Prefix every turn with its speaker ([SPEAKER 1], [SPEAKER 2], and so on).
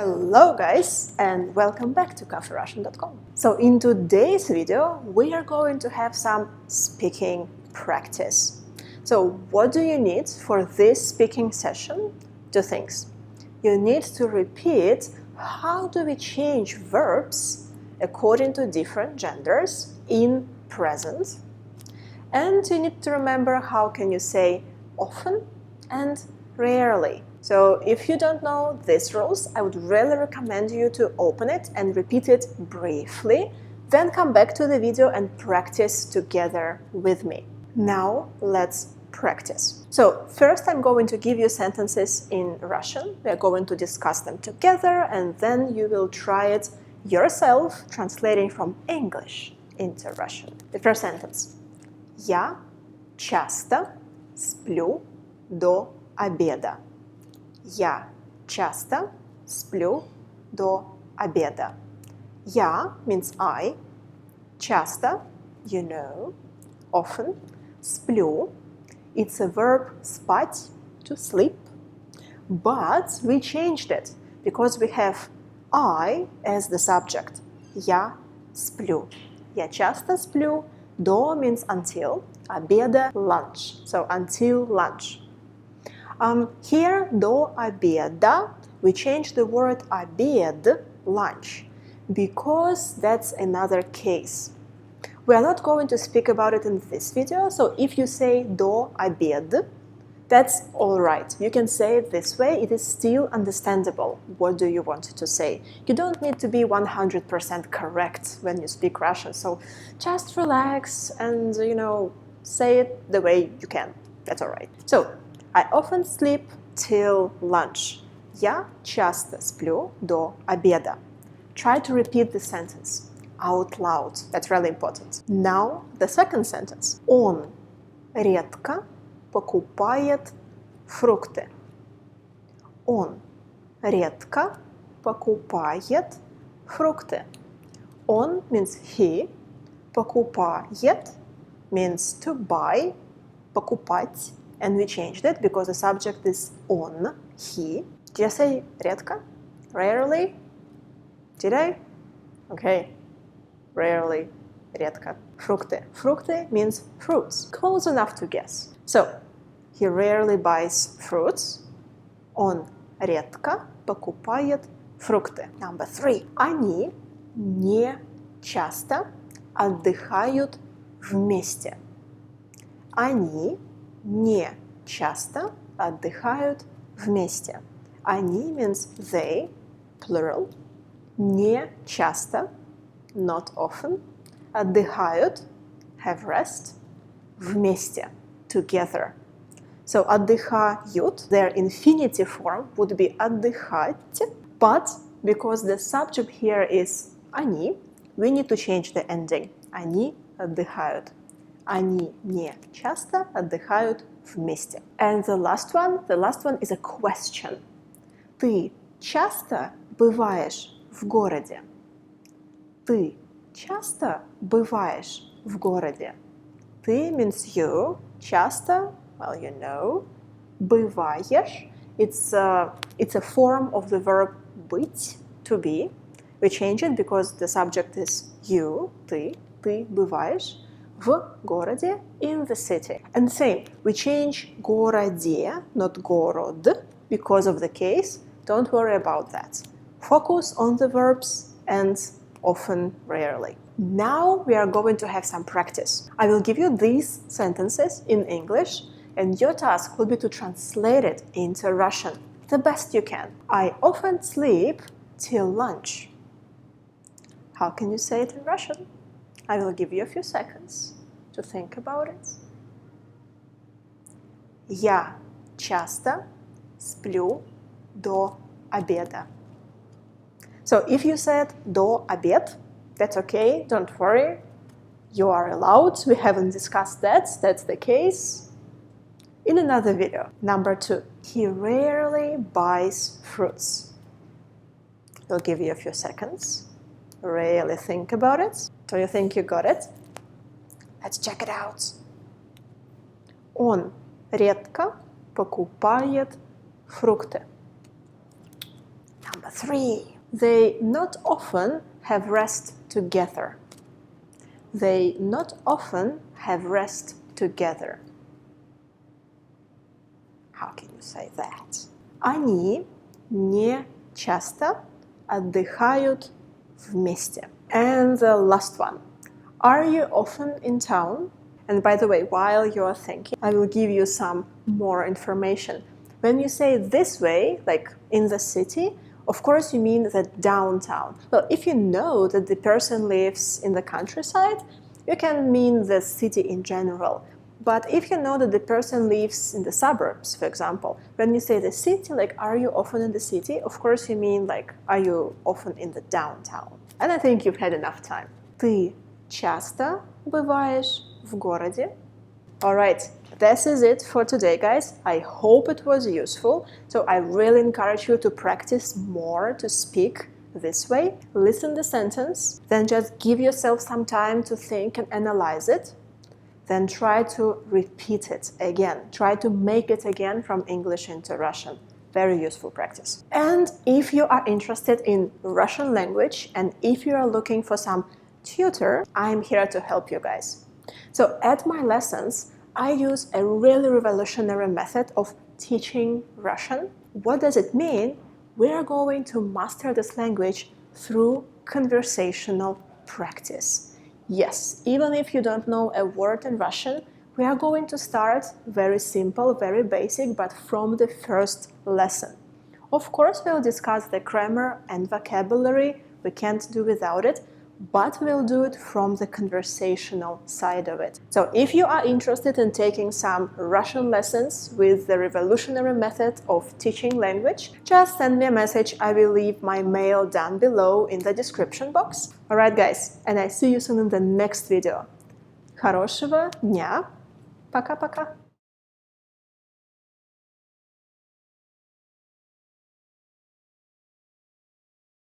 [SPEAKER 1] Hello guys and welcome back to caferussian.com. So in today's video we are going to have some speaking practice. So what do you need for this speaking session? Two things. You need to repeat how do we change verbs according to different genders in present. And you need to remember how can you say often and rarely. So if you don't know these rules, I would really recommend you to open it and repeat it briefly, then come back to the video and practice together with me. Now let's practice. So first I'm going to give you sentences in Russian. We are going to discuss them together and then you will try it yourself, translating from English into Russian. The first sentence. Я часто сплю до обеда. Я часто сплю до обеда. Я means I. Часто, you know, often. Сплю, it's a verb спать, to sleep. But we changed it because we have I as the subject. Я сплю. Я часто сплю. До means until. Обеда, lunch. So until lunch. Here, до обеда, we change the word обед, lunch, because that's another case. We are not going to speak about it in this video, so if you say до обед, that's alright. You can say it this way, it is still understandable. What do you want to say? You don't need to be 100% correct when you speak Russian, so just relax and, say it the way you can. That's alright. So, I often sleep till lunch. Я часто сплю до обеда. Try to repeat the sentence out loud. That's really important. Now, the second sentence. Он редко покупает фрукты. Он редко покупает фрукты. Он means he. Покупает means to buy. Покупать. And we changed it because the subject is on, he. Did I say редко? Rarely? Did I? Okay. Rarely, редко. Фрукты. Фрукты means fruits. Close enough to guess. So, he rarely buys fruits. Он редко покупает фрукты. Number 3. Они не часто отдыхают вместе. Они не часто отдыхают вместе. Они means they, plural. Не часто, not often. Отдыхают, have rest. Вместе, together. So отдыхают, their infinitive form would be отдыхать, but because the subject here is они, we need to change the ending. Они отдыхают. Они не часто отдыхают вместе. And the last one is a question. Ты часто бываешь в городе? Ты часто бываешь в городе? Ты means you, часто, well, you know. Бываешь, it's a form of the verb быть, to be. We change it because the subject is you, ты бываешь. В городе, in the city. And same, we change городе, not город, because of the case. Don't worry about that. Focus on the verbs and often, rarely. Now we are going to have some practice. I will give you these sentences in English and your task will be to translate it into Russian the best you can. I often sleep till lunch. How can you say it in Russian? I will give you a few seconds to think about it. Я часто сплю до обеда. So if you said до обед, that's okay, don't worry. You are allowed, we haven't discussed that, that's the case. In another video. Number 2. He rarely buys fruits. I'll give you a few seconds. Really think about it. Do you think you got it? Let's check it out. Он редко покупает фрукты. Number 3. They not often have rest together. They not often have rest together. How can you say that? Они не часто отдыхают вместе. And the last one. Are you often in town? And by the way, while you're thinking, I will give you some more information. When you say this way, like in the city, of course you mean the downtown. Well, if you know that the person lives in the countryside, you can mean the city in general. But if you know that the person lives in the suburbs, for example, when you say the city, like, are you often in the city? Of course you mean, like, are you often in the downtown? And I think you've had enough time. Ты часто бываешь в городе? Alright, this is it for today, guys. I hope it was useful. So I really encourage you to practice more to speak this way. Listen the sentence, then just give yourself some time to think and analyze it. Then try to repeat it again. Try to make it again from English into Russian. Very useful practice. And if you are interested in Russian language and if you are looking for some tutor, I'm here to help you guys. So at my lessons, I use a really revolutionary method of teaching Russian. What does it mean? We are going to master this language through conversational practice. Yes, even if you don't know a word in Russian, we are going to start very simple, very basic, but from the first lesson. Of course, we'll discuss the grammar and vocabulary, we can't do without it, but we'll do it from the conversational side of it. So if you are interested in taking some Russian lessons with the revolutionary method of teaching language, just send me a message. I will leave my mail down below in the description box. Alright guys, and I see you soon in the next video. Хорошего дня. Пока-пока.